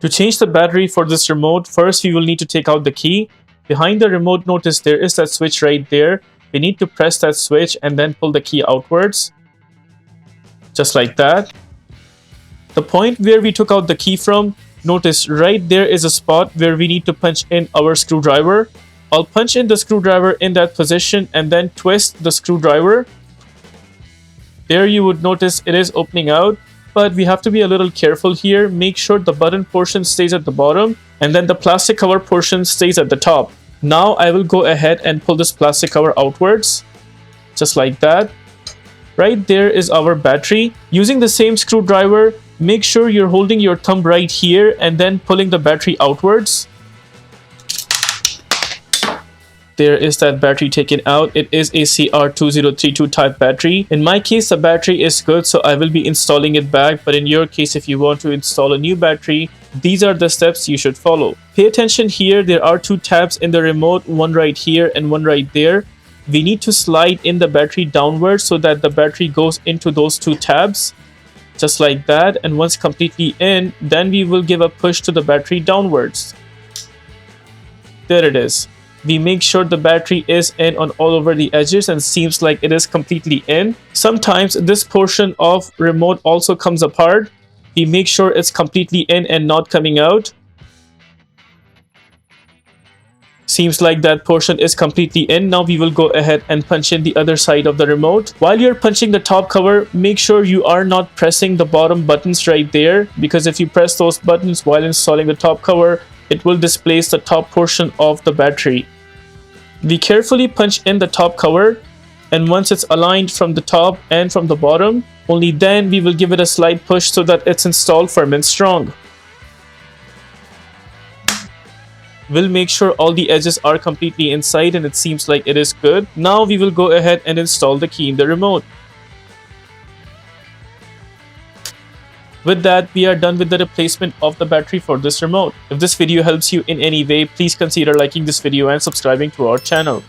To change the battery for this remote, first we will need to take out the key. Behind the remote, notice there is that switch right there. We need to press that switch and then pull the key outwards. Just like that. The point where we took out the key from, notice right there is a spot where we need to punch in our screwdriver. I'll punch in the screwdriver in that position and then twist the screwdriver. There you would notice it is opening out, but we have to be a little careful here. Make sure the button portion stays at the bottom and then the plastic cover portion stays at the top. Now I will go ahead and pull this plastic cover outwards, just like that. Right there is our battery. Using the same screwdriver, make sure you're holding your thumb right here and then pulling the battery outwards. There is that battery taken out. It is a CR2032 type battery. In my case, the battery is good, so I will be installing it back. But in your case, if you want to install a new battery, these are the steps you should follow. Pay attention here. There are two tabs in the remote, one right here and one right there. We need to slide in the battery downwards so that the battery goes into those two tabs. Just like that. And once completely in, then we will give a push to the battery downwards. There it is. We make sure the battery is in on all over the edges and seems like it is completely in. Sometimes this portion of remote also comes apart. We make sure it's completely in and not coming out. Seems like that portion is completely in. Now we will go ahead and punch in the other side of the remote. While you're punching the top cover, make sure you are not pressing the bottom buttons right there, because if you press those buttons while installing the top cover, it will displace the top portion of the battery. We carefully punch in the top cover, and once it's aligned from the top and from the bottom, only then we will give it a slight push so that it's installed firm and strong. We'll make sure all the edges are completely inside and it seems like it is good. Now we will go ahead and install the key in the remote. With that, we are done with the replacement of the battery for this remote. If this video helps you in any way, please consider liking this video and subscribing to our channel.